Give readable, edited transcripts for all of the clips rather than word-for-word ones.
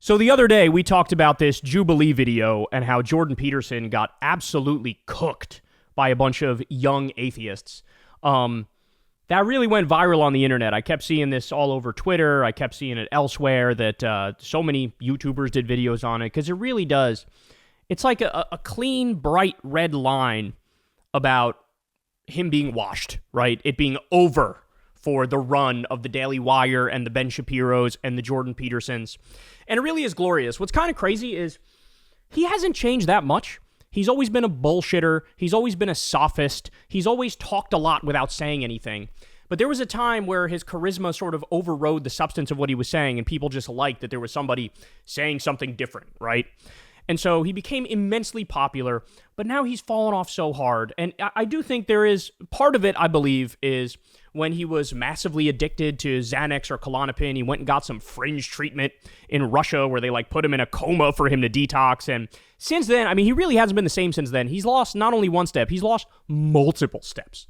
So the other day, we talked about this Jubilee video and how Jordan Peterson got absolutely cooked by a bunch of young atheists. That really went viral on the internet. I kept seeing this all over Twitter. I kept seeing it elsewhere that so many YouTubers did videos on it, because it really does. It's like a clean, bright red line about him being washed, right? It being over for the run of the Daily Wire and the Ben Shapiros and the Jordan Petersons. And it really is glorious. What's kind of crazy is he hasn't changed that much. He's always been a bullshitter. He's always been a sophist. He's always talked a lot without saying anything. But there was a time where his charisma sort of overrode the substance of what he was saying, and people just liked that there was somebody saying something different, right? And so he became immensely popular, but now he's fallen off so hard. And I do think there is, part of it, I believe, is when he was massively addicted to Xanax or Klonopin, he went and got some fringe treatment in Russia where they put him in a coma for him to detox. And since then, I mean, he really hasn't been the same since then. He's lost not only one step, he's lost multiple steps.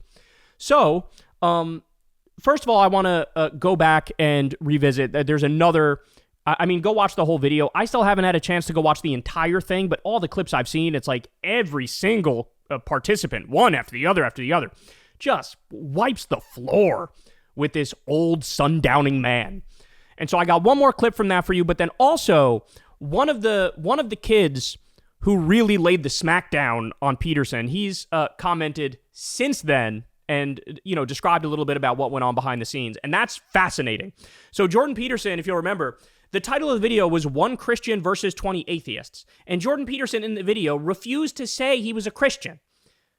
So, first of all, I want to go back and revisit. There's another... go watch the whole video. I still haven't had a chance to go watch the entire thing, but all the clips I've seen, it's like every single participant, one after the other, just wipes the floor with this old sundowning man. And so I got one more clip from that for you, but then also one of the kids who really laid the smackdown on Peterson, he's commented since then and, described a little bit about what went on behind the scenes. And that's fascinating. So Jordan Peterson, if you'll remember, the title of the video was One Christian versus 20 Atheists. And Jordan Peterson in the video refused to say he was a Christian.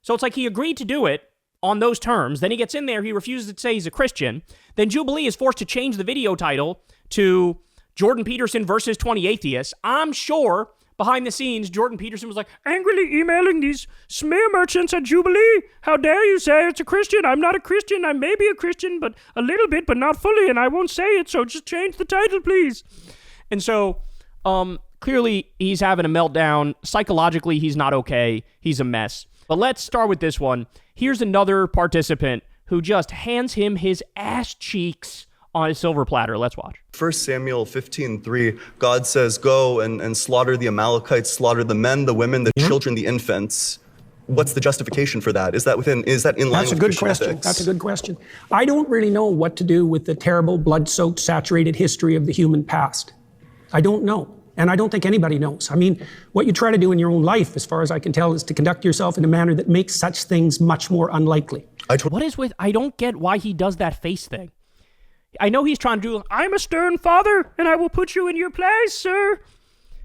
So it's like he agreed to do it on those terms. Then he gets in there, he refuses to say he's a Christian. Then Jubilee is forced to change the video title to Jordan Peterson versus 20 Atheists. I'm sure behind the scenes, Jordan Peterson was like, angrily emailing these smear merchants at Jubilee. How dare you say it's a Christian? I'm not a Christian. I may be a Christian, but a little bit, but not fully, and I won't say it, so just change the title, please. And so, clearly, he's having a meltdown. Psychologically, he's not okay. He's a mess. But let's start with this one. Here's another participant who just hands him his ass cheeks on a silver platter. Let's watch. 1 Samuel 15:3, God says, go and slaughter the Amalekites, slaughter the men, the women, the children, the infants. What's the justification for that? Is that in line with Christian ethics? That's a good question. I don't really know what to do with the terrible, blood-soaked, saturated history of the human past. I don't know. And I don't think anybody knows. I mean, what you try to do in your own life, as far as I can tell, is to conduct yourself in a manner that makes such things much more unlikely. I don't get why he does that face thing. I know he's trying to do, I'm a stern father, and I will put you in your place, sir.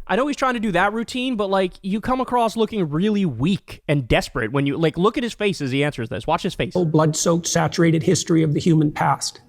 I know he's trying to do that routine, but, you come across looking really weak and desperate when you, look at his face as he answers this. Watch his face. Blood-soaked, saturated history of the human past.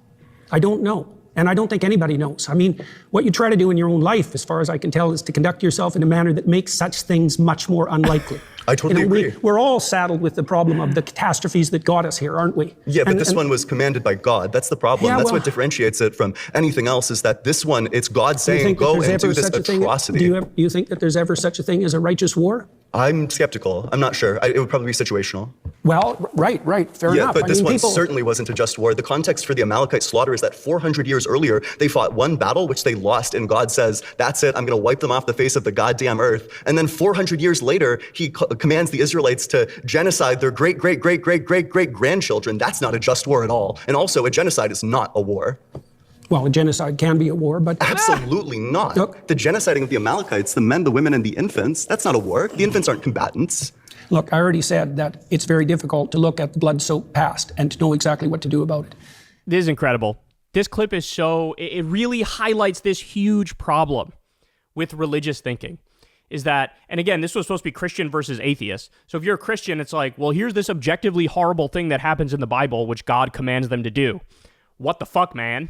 I don't know. And I don't think anybody knows. I mean, what you try to do in your own life, as far as I can tell, is to conduct yourself in a manner that makes such things much more unlikely. I totally agree. We're all saddled with the problem of the catastrophes that got us here, aren't we? Yeah, but this one was commanded by God. That's the problem. Yeah, That's what differentiates it from anything else, is that this one, it's God saying, go and do this atrocity. Do you think that there's ever such a thing as a righteous war? I'm skeptical. I'm not sure. It would probably be situational. Well, right. Fair enough. Yeah, but this one certainly wasn't a just war. The context for the Amalekite slaughter is that 400 years earlier, they fought one battle, which they lost, and God says, that's it, I'm going to wipe them off the face of the goddamn earth. And then 400 years later, he commands the Israelites to genocide their great-great-great-great-great-great-grandchildren. That's not a just war at all. And also, a genocide is not a war. Well, a genocide can be a war, but... Absolutely not. Look, the genociding of the Amalekites, the men, the women, and the infants, that's not a war. The infants aren't combatants. Look, I already said that it's very difficult to look at the blood-soaked past and to know exactly what to do about it. This is incredible. This clip is it really highlights this huge problem with religious thinking. Is that, and again, this was supposed to be Christian versus atheist. So if you're a Christian, it's like, well, here's this objectively horrible thing that happens in the Bible, which God commands them to do. What the fuck, man?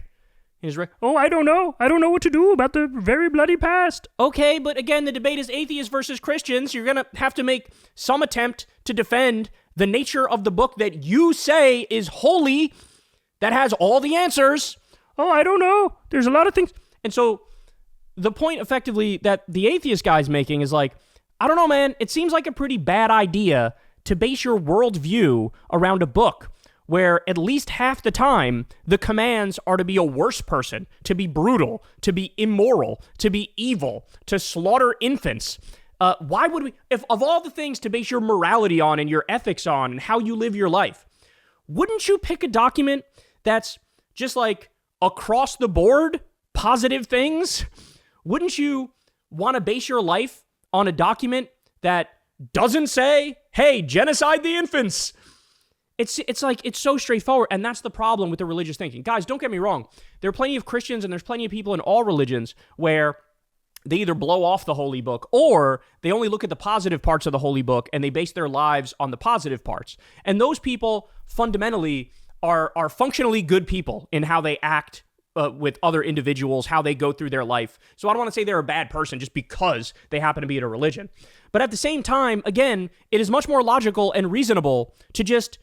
He's like, oh, I don't know. I don't know what to do about the very bloody past. Okay, but again, the debate is atheists versus Christians. You're going to have to make some attempt to defend the nature of the book that you say is holy, that has all the answers. Oh, I don't know. There's a lot of things. And so the point effectively that the atheist guy's making is like, I don't know, man. It seems like a pretty bad idea to base your worldview around a book where at least half the time the commands are to be a worse person, to be brutal, to be immoral, to be evil, to slaughter infants. Why would we, if of all the things to base your morality on and your ethics on and how you live your life, wouldn't you pick a document that's just like across the board positive things? Wouldn't you want to base your life on a document that doesn't say, hey, genocide the infants? It's like, it's so straightforward, and that's the problem with the religious thinking. Guys, don't get me wrong. There are plenty of Christians and there's plenty of people in all religions where they either blow off the holy book or they only look at the positive parts of the holy book and they base their lives on the positive parts. And those people fundamentally are functionally good people in how they act with other individuals, how they go through their life. So I don't want to say they're a bad person just because they happen to be in a religion. But at the same time, again, it is much more logical and reasonable to just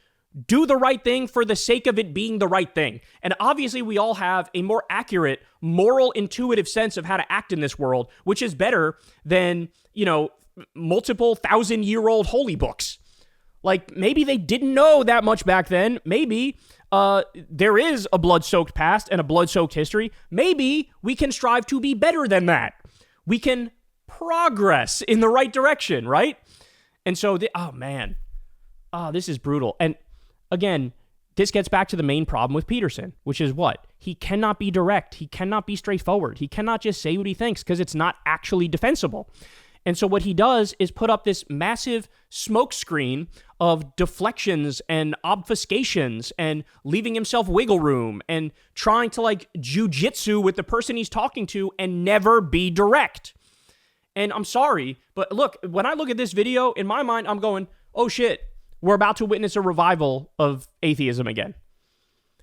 do the right thing for the sake of it being the right thing. And obviously we all have a more accurate, moral, intuitive sense of how to act in this world, which is better than, multiple 1,000-year-old holy books. Like, maybe they didn't know that much back then. Maybe there is a blood-soaked past and a blood-soaked history. Maybe we can strive to be better than that. We can progress in the right direction, right? And so, this is brutal. And again, this gets back to the main problem with Peterson, which is what? He cannot be direct. He cannot be straightforward. He cannot just say what he thinks because it's not actually defensible. And so what he does is put up this massive smoke screen of deflections and obfuscations and leaving himself wiggle room and trying to like jujitsu with the person he's talking to and never be direct. And I'm sorry, but look, when I look at this video, in my mind, I'm going, oh shit, we're about to witness a revival of atheism again.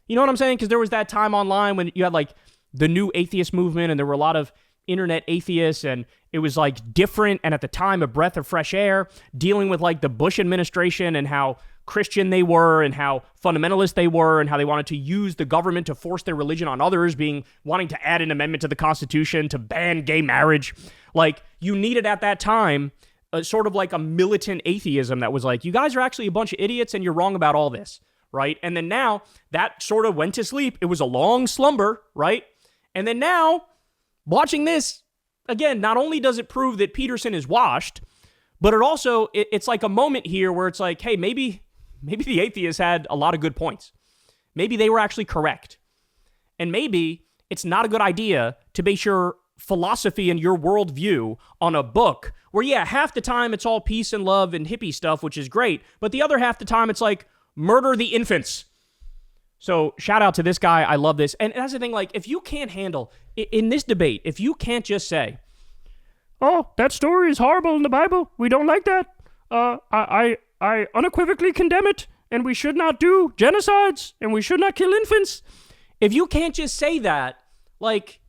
You know what I'm saying? Because there was that time online when you had like the new atheist movement and there were a lot of internet atheists and it was like different and at the time a breath of fresh air dealing with like the Bush administration and how Christian they were and how fundamentalist they were and how they wanted to use the government to force their religion on others, wanting to add an amendment to the Constitution to ban gay marriage. Like, you needed at that time sort of like a militant atheism that was like, you guys are actually a bunch of idiots and you're wrong about all this, right? And then now that sort of went to sleep. It was a long slumber, right? And then now, watching this, again, not only does it prove that Peterson is washed, but it also, it's like a moment here where it's like, hey, maybe the atheists had a lot of good points. Maybe they were actually correct. And maybe it's not a good idea to base your philosophy and your worldview on a book where, yeah, half the time it's all peace and love and hippie stuff, which is great, but the other half the time it's like, murder the infants. So shout out to this guy. I love this. And that's the thing, like, if you can't handle, in this debate, if you can't just say, oh, that story is horrible in the Bible, we don't like that, I unequivocally condemn it, and we should not do genocides, and we should not kill infants. If you can't just say that, like,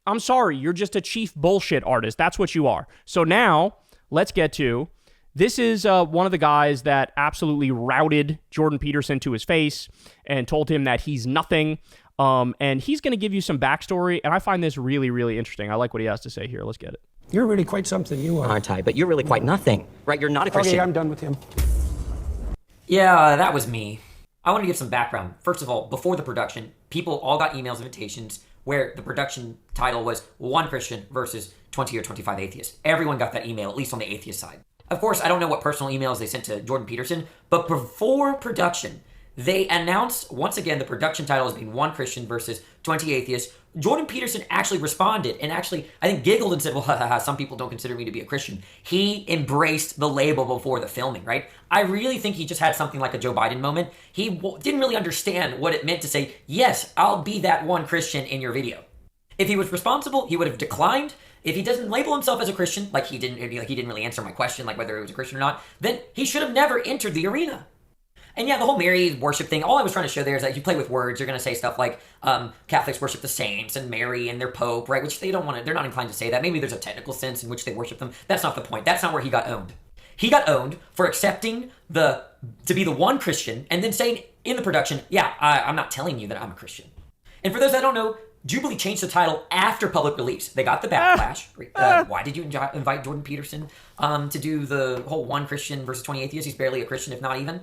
I'm sorry, you're just a chief bullshit artist. That's what you are. So now, let's get to, this is one of the guys that absolutely routed Jordan Peterson to his face and told him that he's nothing. And he's going to give you some backstory, and I find this really, really interesting. I like what he has to say here. Let's get it. You're really quite something, you are. Aren't I? But you're really quite nothing, right? You're not a Christian. Okay, I'm done with him. Yeah, that was me. I want to give some background. First of all, before the production, people all got emails, invitations, where the production title was one Christian versus 20 or 25 atheists. Everyone got that email, at least on the atheist side. Of course, I don't know what personal emails they sent to Jordan Peterson, but before production, they announced, once again, the production title as being one Christian versus 20 atheists. Jordan Peterson actually responded and actually, I think, giggled and said, well, some people don't consider me to be a Christian. He embraced the label before the filming, right? I really think he just had something like a Joe Biden moment. He didn't really understand what it meant to say, yes, I'll be that one Christian in your video. If he was responsible, he would have declined. If he doesn't label himself as a Christian, like he didn't really answer my question, like whether he was a Christian or not, then he should have never entered the arena. And yeah, the whole Mary worship thing, all I was trying to show there is that if you play with words, you're going to say stuff like Catholics worship the saints and Mary and their Pope, right? Which they don't want to, they're not inclined to say that. Maybe there's a technical sense in which they worship them. That's not the point. That's not where he got owned. He got owned for accepting to be the one Christian and then saying in the production, yeah, I'm not telling you that I'm a Christian. And for those that don't know, Jubilee changed the title after public release. They got the backlash. Why did you invite Jordan Peterson to do the whole one Christian versus 20 atheists? He's barely a Christian, if not even.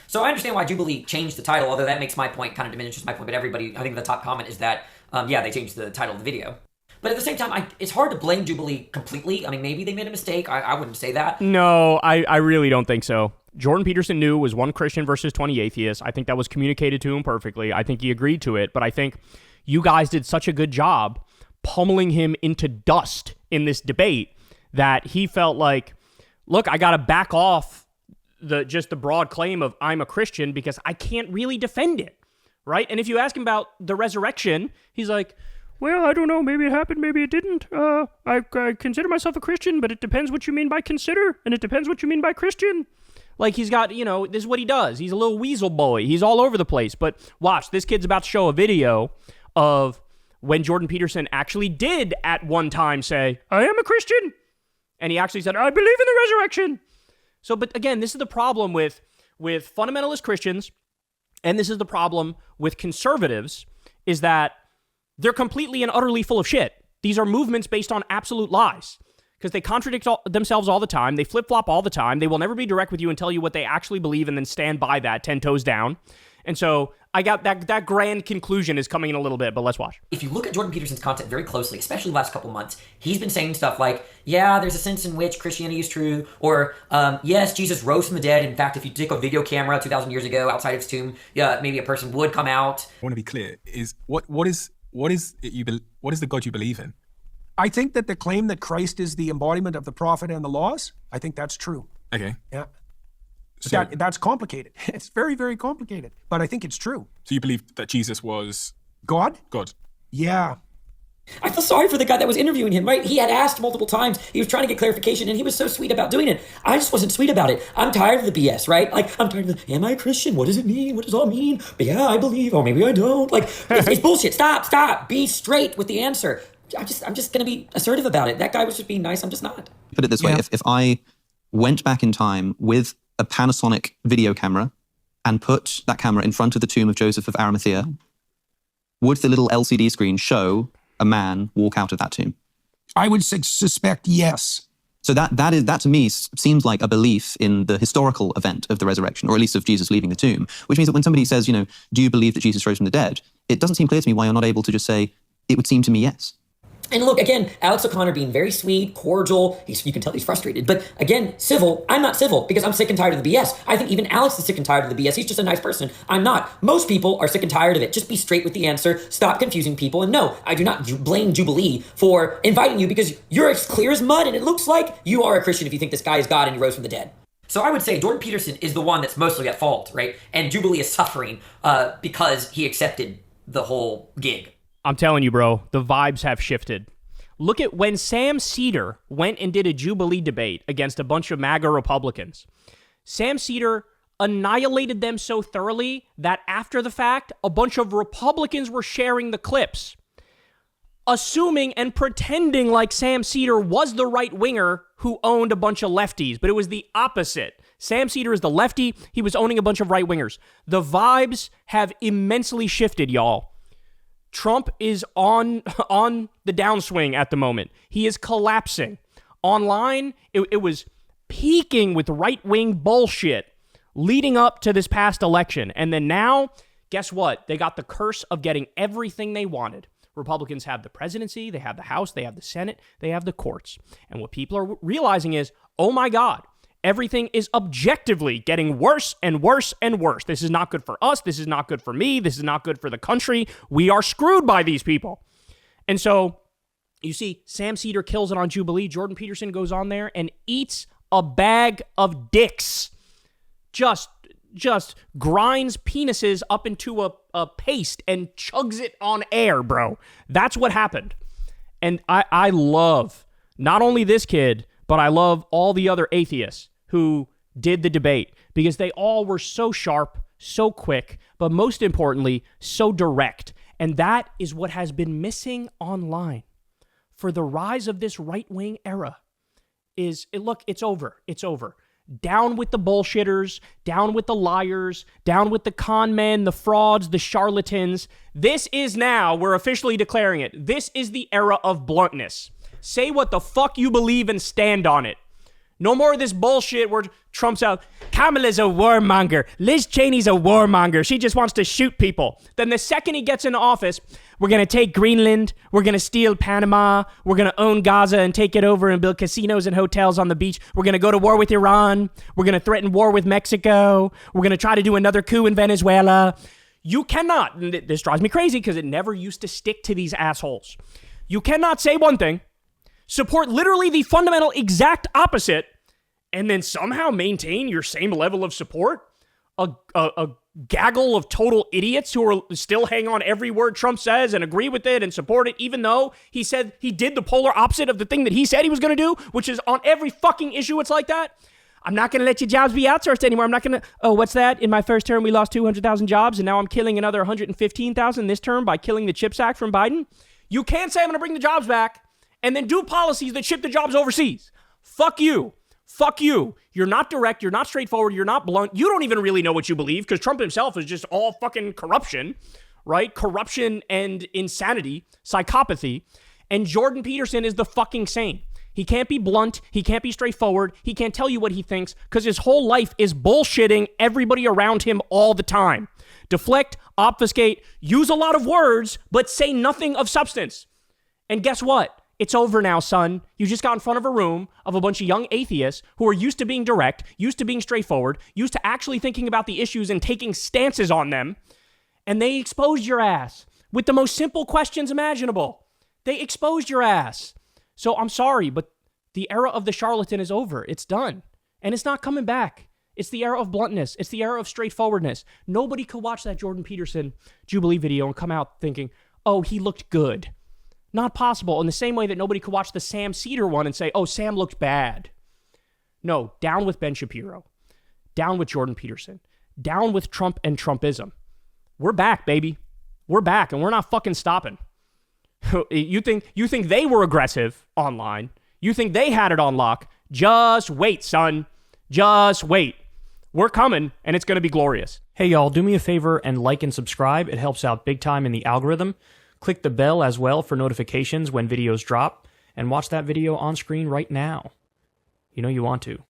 So I understand why Jubilee changed the title, although that makes my point, kind of diminishes my point. But everybody, I think the top comment is that, they changed the title of the video. But at the same time, it's hard to blame Jubilee completely. I mean, maybe they made a mistake. I wouldn't say that. No, I really don't think so. Jordan Peterson knew it was 1 Christian versus 20 atheists. I think that was communicated to him perfectly. I think he agreed to it. But I think you guys did such a good job pummeling him into dust in this debate that he felt like, look, I got to back off the broad claim of I'm a Christian because I can't really defend it, right? And if you ask him about the resurrection, he's like, well, I don't know, maybe it happened, maybe it didn't. I consider myself a Christian, but it depends what you mean by consider, and it depends what you mean by Christian. Like, he's got, this is what he does. He's a little weasel boy. He's all over the place. But watch, this kid's about to show a video of when Jordan Peterson actually did at one time say, I am a Christian. And he actually said, I believe in the resurrection. So, but again, this is the problem with fundamentalist Christians, and this is the problem with conservatives, is that they're completely and utterly full of shit. These are movements based on absolute lies because they contradict themselves all the time. They flip-flop all the time. They will never be direct with you and tell you what they actually believe and then stand by that 10 toes down. And so I got that grand conclusion is coming in a little bit, but let's watch. If you look at Jordan Peterson's content very closely, especially the last couple months, he's been saying stuff like, yeah, there's a sense in which Christianity is true, or yes, Jesus rose from the dead. In fact, if you take a video camera 2,000 years ago outside of his tomb, maybe a person would come out. I want to be clear, is what is the God you believe in? I think that the claim that Christ is the embodiment of the prophet and the laws, I think that's true. Okay. Yeah. So, That's complicated. It's very, very complicated, but I think it's true. So you believe that Jesus was God? God? Yeah. I feel sorry for the guy that was interviewing him, right? He had asked multiple times. He was trying to get clarification, and he was so sweet about doing it. I just wasn't sweet about it. I'm tired of the BS, right? Like, I'm tired of the, am I a Christian? What does it mean? What does it all mean? But yeah, I believe. Or maybe I don't. Like, it's bullshit. Stop. Be straight with the answer. I'm just going to be assertive about it. That guy was just being nice. I'm just not. Put it this way. If I went back in time with a Panasonic video camera and put that camera in front of the tomb of Joseph of Arimathea, would the little LCD screen show a man walk out of that tomb? I would suspect yes. So that to me seems like a belief in the historical event of the resurrection, or at least of Jesus leaving the tomb, which means that when somebody says, do you believe that Jesus rose from the dead? It doesn't seem clear to me why you're not able to just say, it would seem to me yes. And look, again, Alex O'Connor being very sweet, cordial. You can tell he's frustrated. But again, civil. I'm not civil because I'm sick and tired of the BS. I think even Alex is sick and tired of the BS. He's just a nice person. I'm not. Most people are sick and tired of it. Just be straight with the answer. Stop confusing people. And no, I do not blame Jubilee for inviting you because you're as clear as mud and it looks like you are a Christian if you think this guy is God and he rose from the dead. So I would say Jordan Peterson is the one that's mostly at fault, right? And Jubilee is suffering because he accepted the whole gig. I'm telling you, bro, the vibes have shifted. Look at when Sam Cedar went and did a Jubilee debate against a bunch of MAGA Republicans. Sam Cedar annihilated them so thoroughly that after the fact, a bunch of Republicans were sharing the clips, assuming and pretending like Sam Cedar was the right-winger who owned a bunch of lefties, but it was the opposite. Sam Cedar is the lefty. He was owning a bunch of right-wingers. The vibes have immensely shifted, y'all. Trump is on the downswing at the moment. He is collapsing. Online, it was peaking with right-wing bullshit leading up to this past election. And then now, guess what? They got the curse of getting everything they wanted. Republicans have the presidency, they have the House, they have the Senate, they have the courts. And what people are realizing is, oh my God, everything is objectively getting worse and worse and worse. This is not good for us. This is not good for me. This is not good for the country. We are screwed by these people. And so you see Sam Cedar kills it on Jubilee. Jordan Peterson goes on there and eats a bag of dicks. Just grinds penises up into a paste and chugs it on air, bro. That's what happened. And I love not only this kid, but I love all the other atheists who did the debate because they all were so sharp, so quick, but most importantly, so direct. And that is what has been missing online for the rise of this right-wing era look, it's over. It's over. Down with the bullshitters, down with the liars, down with the con men, the frauds, the charlatans. This is now, we're officially declaring it, this is the era of bluntness. Say what the fuck you believe and stand on it. No more of this bullshit where Trump's out, Kamala's a warmonger. Liz Cheney's a warmonger. She just wants to shoot people. Then the second he gets into office, we're going to take Greenland. We're going to steal Panama. We're going to own Gaza and take it over and build casinos and hotels on the beach. We're going to go to war with Iran. We're going to threaten war with Mexico. We're going to try to do another coup in Venezuela. You cannot, and this drives me crazy because it never used to stick to these assholes. You cannot say one thing, support literally the fundamental exact opposite, and then somehow maintain your same level of support? A gaggle of total idiots who are still hang on every word Trump says and agree with it and support it, even though he said he did the polar opposite of the thing that he said he was going to do, which is on every fucking issue it's like that. I'm not going to let your jobs be outsourced anymore. I'm not going to, what's that? In my first term, we lost 200,000 jobs, and now I'm killing another 115,000 this term by killing the CHIPS Act from Biden. You can't say I'm going to bring the jobs back and then do policies that ship the jobs overseas. Fuck you. Fuck you. You're not direct. You're not straightforward. You're not blunt. You don't even really know what you believe because Trump himself is just all fucking corruption, right? Corruption and insanity, psychopathy. And Jordan Peterson is the fucking same. He can't be blunt. He can't be straightforward. He can't tell you what he thinks because his whole life is bullshitting everybody around him all the time. Deflect, obfuscate, use a lot of words, but say nothing of substance. And guess what? It's over now, son. You just got in front of a room of a bunch of young atheists who are used to being direct, used to being straightforward, used to actually thinking about the issues and taking stances on them. And they exposed your ass with the most simple questions imaginable. They exposed your ass. So I'm sorry, but the era of the charlatan is over. It's done. And it's not coming back. It's the era of bluntness. It's the era of straightforwardness. Nobody could watch that Jordan Peterson Jubilee video and come out thinking, oh, he looked good. Not possible. In the same way that nobody could watch the Sam Cedar one and say, oh, Sam looked bad. No, down with Ben Shapiro. Down with Jordan Peterson. Down with Trump and Trumpism. We're back, baby. We're back, and we're not fucking stopping. You think they were aggressive online. You think they had it on lock. Just wait, son. Just wait. We're coming, and it's going to be glorious. Hey, y'all, do me a favor and like and subscribe. It helps out big time in the algorithm. Click the bell as well for notifications when videos drop, and watch that video on screen right now. You know you want to.